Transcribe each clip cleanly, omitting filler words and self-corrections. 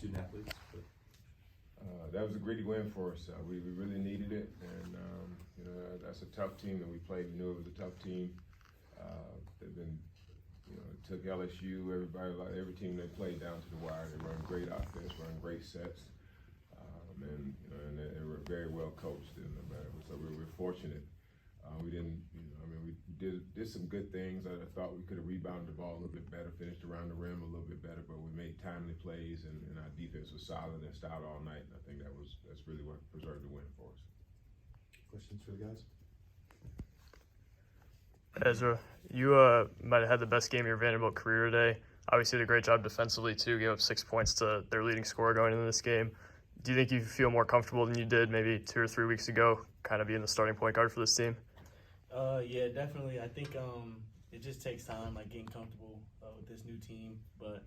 student athletes. But that was a gritty win for us. We really needed it, and that's a tough team that we played. We knew it was a tough team. They've been, it took LSU, every team they played down to the wire. They run great offense, run great sets, and they were very well coached. And so we were fortunate. We didn't, we did some good things. I thought we could have rebounded the ball a little bit better, finished around the rim a little bit better, but we made timely plays, and our defense was solid and stout all night. And I think that's really what preserved the win for us. Questions for the guys? Ezra, you might have had the best game of your Vanderbilt career today. Obviously did a great job defensively too, gave up 6 points to their leading scorer going into this game. Do you think you feel more comfortable than you did maybe 2 or 3 weeks ago, kind of being the starting point guard for this team? Yeah, definitely. I think it just takes time, like getting comfortable with this new team, but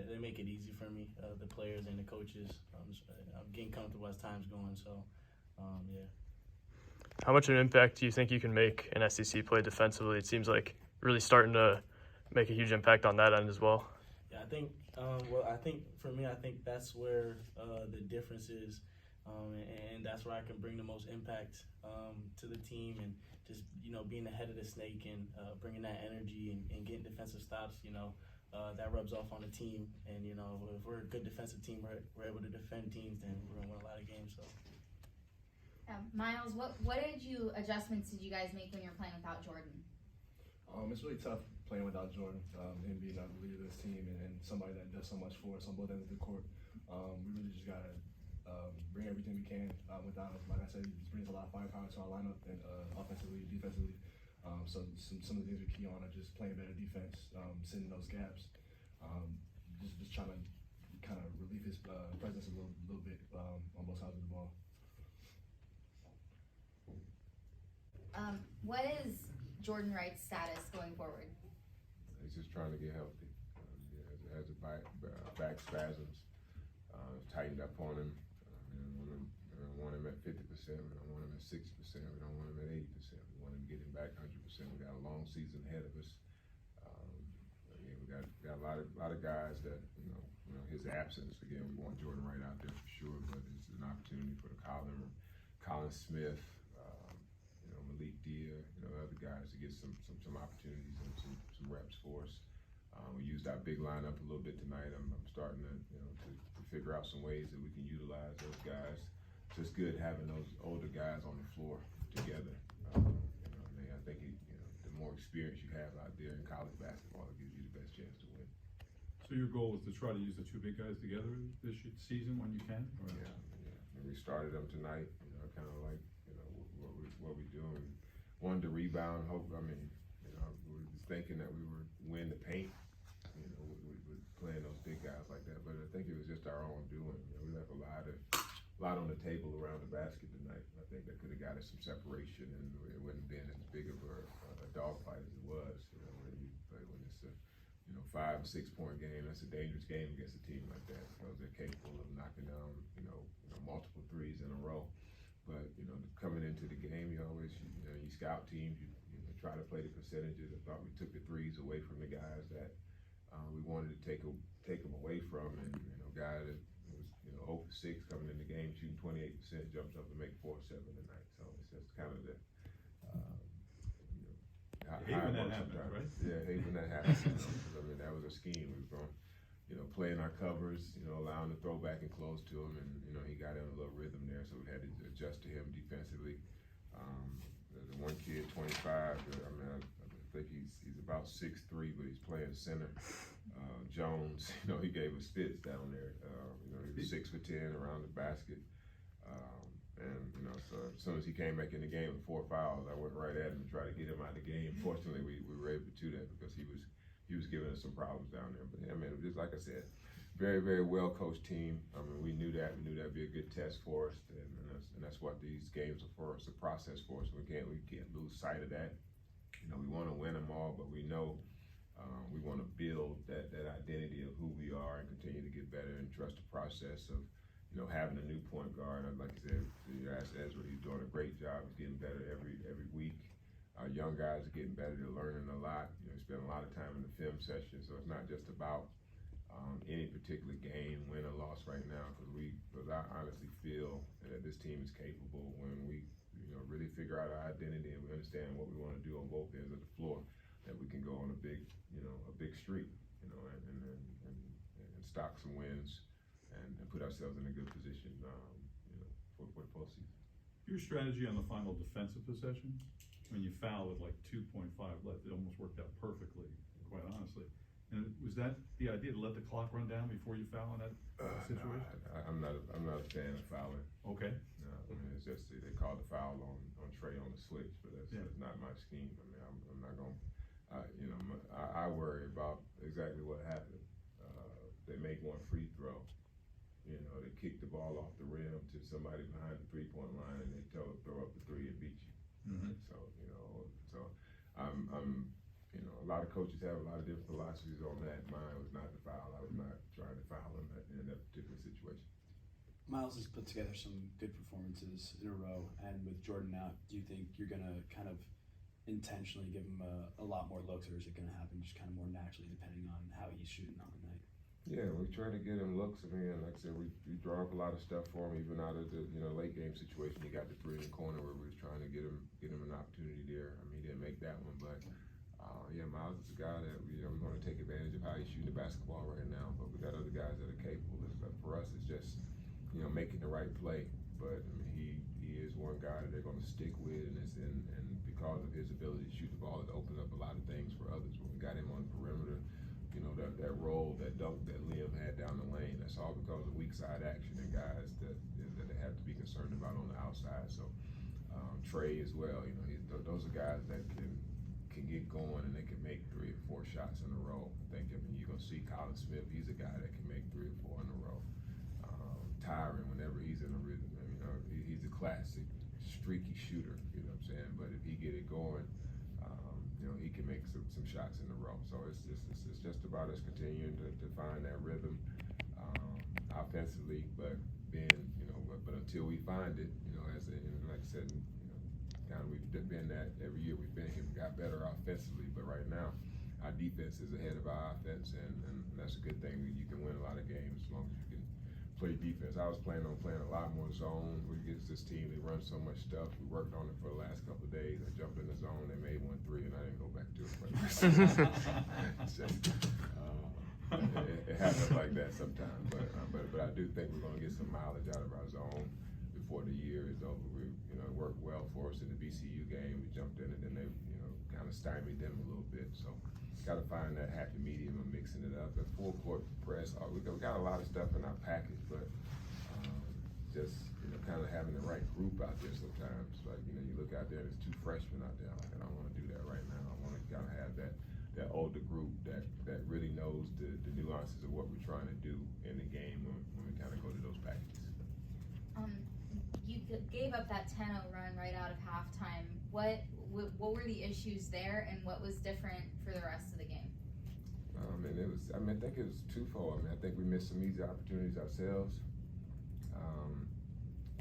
they make it easy for me, the players and the coaches. I'm getting comfortable as time's going, so yeah. How much of an impact do you think you can make in SEC play defensively? It seems like really starting to make a huge impact on that end as well. Yeah, I think, for me, I think that's where the difference is, and that's where I can bring the most impact to the team, and just, being the head of the snake and bringing that energy and getting defensive stops, that rubs off on the team. And, if we're a good defensive team, we're able to defend teams, then we're going to win a lot of games. So. Myles, what adjustments did you guys make when you were playing without Jordan? It's really tough playing without Jordan, him being the leader of this team and somebody that does so much for us on both ends of the court. We really just gotta bring everything we can without him. Like I said, he brings a lot of firepower to our lineup, and offensively, defensively. So some of the things we key on are just playing better defense, sitting those gaps, just trying to kind of relieve his presence a little bit on both sides of the ball. What is Jordan Wright's status going forward? He's just trying to get healthy. He has a back spasms. Tightened up on him. We don't want him at 50%. We don't want him at 60%. We don't want him at 80%. We want him getting back 100%. We got a long season ahead of us. We got a lot of guys that his absence. Again, we want Jordan Wright out there for sure, but it's an opportunity for the Colin Smith. Malik Dia, other guys to get some opportunities and some reps for us. We used our big lineup a little bit tonight. I'm starting to figure out some ways that we can utilize those guys. It's just good having those older guys on the floor together. I think the more experience you have out there in college basketball, it gives you the best chance to win. So your goal is to try to use the 2 big guys together this season when you can? Or? Yeah. And we started them tonight. Kind of like what we do, and wanted to rebound. We were thinking that we would win the paint. We were playing those big guys like that, but I think it was just our own doing. We left a lot on the table around the basket tonight. I think that could have got us some separation, and it wouldn't have been as big of a dogfight as it was. When it's a 5 or 6 point game, that's a dangerous game against a team like that, because they're capable of knocking down multiple threes in a row. But coming into the game, you always you scout teams. You try to play the percentages. I thought we took the threes away from the guys that we wanted to take them away from, and guy that was 0 for 6 coming in the game, shooting 28%, jumps up to make 4 or 7 tonight. So it's just kind of the hate when that happens, right? Yeah, hate when that happens. That was a scheme. We were going. Playing our covers, allowing the throwback and close to him, and he got in a little rhythm there, so we had to adjust to him defensively. The one kid, 25, I think he's about 6'3", but he's playing center. Jones, he gave us fits down there. He was 6 for 10 around the basket, so as soon as he came back in the game with 4 fouls, I went right at him and tried to get him out of the game. Fortunately, we were able to do that because he was giving us some problems down there. But just like I said, very, very well coached team. We knew that. We knew that'd be a good test for us, and that's what these games are for. It's a process for us. We can't lose sight of that. We want to win them all, but we know we want to build that identity of who we are and continue to get better and trust the process of having a new point guard. Like I said, you asked Ezra, he's doing a great job. He's getting better every week. Our young guys are getting better. They're learning a lot. Spend a lot of time in the film session, so it's not just about any particular game, win or loss right now because I honestly feel that this team is capable when we, really figure out our identity and we understand what we want to do on both ends of the floor, that we can go on a big streak, and stock some wins and put ourselves in a good position, for the postseason. Your strategy on the final defensive possession, when you foul with like 2.5 left, it almost worked out perfectly, quite honestly. And was that the idea, to let the clock run down before you foul in that situation? No, I'm not a fan of fouling. Okay. No, I mean, it's just they called the foul on Trey on the switch, but that's not my scheme. I mean, I'm not going. I worry about exactly what happened. They make one free throw. They kick the ball off the rim to somebody behind the 3-point line, and they throw up the three and beat you. Mm-hmm. So I'm a lot of coaches have a lot of different philosophies on that. Mine was not to foul. I was not trying to foul in that particular situation. Myles has put together some good performances in a row, and with Jordan out, do you think you're gonna kind of intentionally give him a lot more looks, or is it gonna happen just kind of more naturally depending on how he's shooting on the night? Yeah, we try to get him looks. I mean, like I said, we draw up a lot of stuff for him, even out of the late game situation. He got the three in the corner where we was trying to get him an opportunity there. I mean, he didn't make that one, but Myles is a guy that we want to take advantage of how he's shooting the basketball right now. But we got other guys that are capable. For us, it's just making the right play. But I mean, he is one guy that they're going to stick with, and because of his ability to shoot the ball, it opened up a lot of things for others. When we got him on the perimeter, that roll, that dunk that Liam had down the lane, that's all because of weak side action and guys that they have to be concerned about on the outside. So Trey as well, those are guys that can get going and they can make 3 or 4 shots in a row. I mean, you're gonna see Colin Smith, he's a guy that can make 3 or 4 in a row. Tyron, whenever he's in a rhythm, he's a classic streaky shooter, you know what I'm saying? But if he get it going, he can make some shots in a row. So it's just about us continuing to find that rhythm offensively, but then but until we find it, like I said, kind of we've been that every year we've been here. We got better offensively, but right now our defense is ahead of our offense, and that's a good thing. You can win a lot of games as long as you can play defense. I was planning on playing a lot more zone. We get this team, they run so much stuff. We worked on it for the last couple of days. I jumped in the zone, they made 1 3, and I didn't go back to it. It happens like that sometimes, but I do think we're going to get some mileage out of our zone before the year is over. It worked well for us in the BCU game. We jumped in it, and they kind of stymied them a little bit. So got to find that happy medium of mixing it up. The full court press, we got a lot of stuff in our package, but just kind of having the right group out there sometimes. Like you look out there, there's 2 freshmen out there. Like, I don't want to do that right now. I want to kind of have that older group that really knows the nuances of what we're trying to do in the game when we kind of go to those packages. You gave up that 10-0 run right out of halftime. What were the issues there, and what was different for the rest of the game? I think it was twofold. I think we missed some easy opportunities ourselves,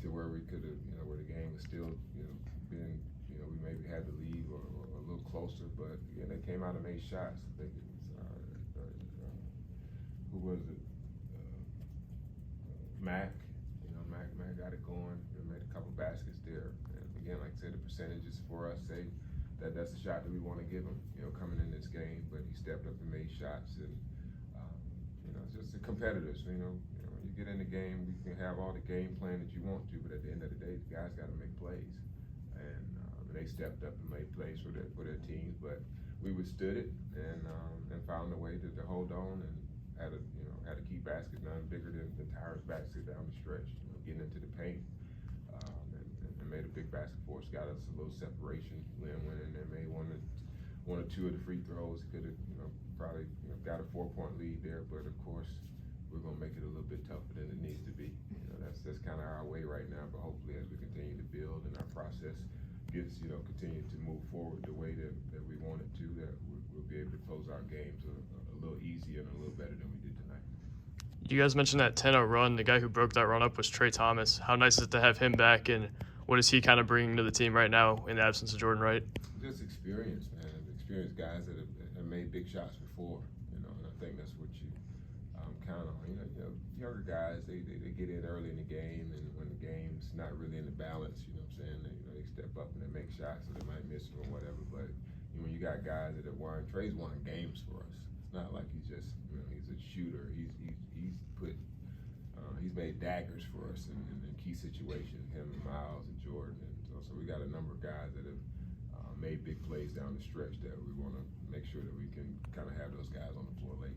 to where we could have, where the game was still, been, we maybe had the lead or a little closer, but again, they came out and made shots. I think it was, who was it? Mac. Mac got it going. Made a couple baskets there. And again, like I said, the percentages for us say that's a shot that we want to give him, coming in this game. But he stepped up and made shots, and it's just the competitors. When you get in the game, we can have all the game plan that you want to, but at the end of the day, the guys got to make plays, and they stepped up and made plays for their teams. But we withstood it and found a way to hold on, and had a key basket, none bigger than Tyron's basket down the stretch. Getting into the paint, and made a big basket for us. Got us a little separation. Lynn went in there, made one or two of the free throws. Could have, probably got a 4-point lead there. But of course, we're gonna make it a little bit tougher than it needs to be. That's kind of our way right now. But hopefully, as we continue to build and our process gets, continue to move forward the way that we want it to, that we'll be able to close our games a little easier and a little better than we did tonight. You guys mentioned that 10-0 run. The guy who broke that run up was Trey Thomas. How nice is it to have him back, and what is he kind of bringing to the team right now in the absence of Jordan Wright? Just experience, man. Experienced guys that have made big shots before, and I think that's what you count on. Younger guys, they get in early in the game, and when the game's not really in the balance, you know what I'm saying, they step up and they make shots, so they might miss them or whatever. But when you got guys that have won, Trey's won games for us. It's not like he's just, he's a shooter. He's made daggers for us in key situations. Him and Myles and Jordan, and so we got a number of guys that have made big plays down the stretch that we want to make sure that we can kind of have those guys on the floor late.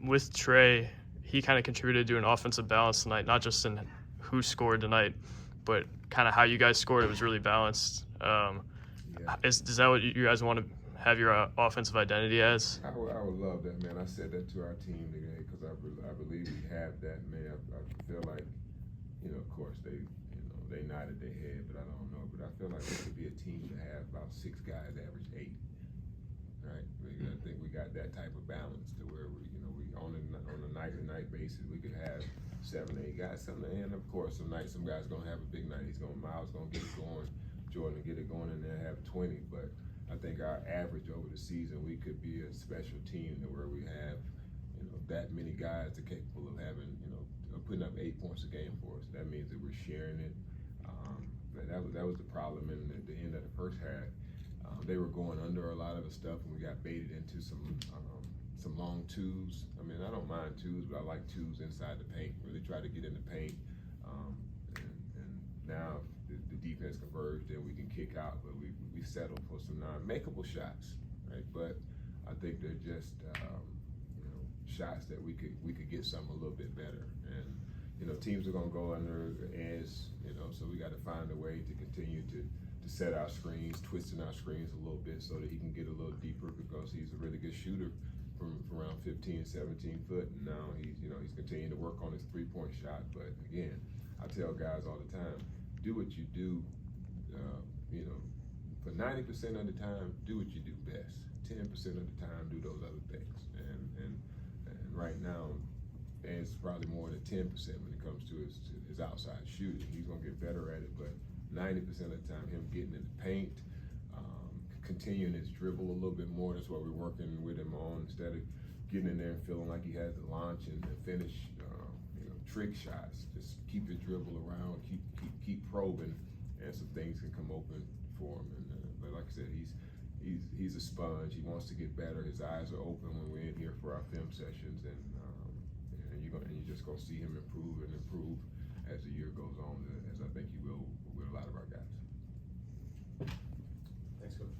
With Trey, he kind of contributed to an offensive balance tonight, not just in who scored tonight, but kind of how you guys scored. It was really balanced. Is that what you guys want to have your offensive identity as? I would love that, man. I said that to our team today because I believe we have that, man. I feel like, of course they nodded their head, but I don't know. But I feel like it could be a team to have about 6 guys average 8. Right? I think we got that type of balance to where we on a night-to-night basis we could have 7 or 8 guys. And of course, some guys gonna have a big night. Myles gonna get it going. Jordan get it going, and then have 20. But I think our average over the season, we could be a special team to where we have, that many guys that are capable of having, putting up 8 points a game for us. That means that we're sharing it. That was the problem in the end of the first half. They were going under a lot of the stuff, and we got baited into some long twos. I mean, I don't mind twos, but I like twos inside the paint. Really try to get in the paint, and now the defense converged, and we can kick out, but we settled for some non-makeable shots, right? But I think they're just shots that we could get some a little bit better, and teams are gonna go under as so we got to find a way to continue to set our screens, twisting our screens a little bit so that he can get a little deeper, because he's a really good shooter from around 15, 17 foot, and now he's continuing to work on his 3-point shot. But again, I tell guys all the time, do what you do, for 90% of the time, do what you do best. 10% of the time, do those other things. And right now, it's probably more than 10% when it comes to his outside shooting. He's gonna get better at it, but 90% of the time, him getting in the paint, continuing his dribble a little bit more. That's what we're working with him on, instead of getting in there and feeling like he has to launch and finish, trick shots. Just keep the dribble around, keep probing, and some things can come open for him. And but like I said, he's a sponge. He wants to get better. His eyes are open when we're in here for our film sessions, and you're just gonna see him improve as the year goes on, as I think he will with a lot of our guys. Thanks, Coach.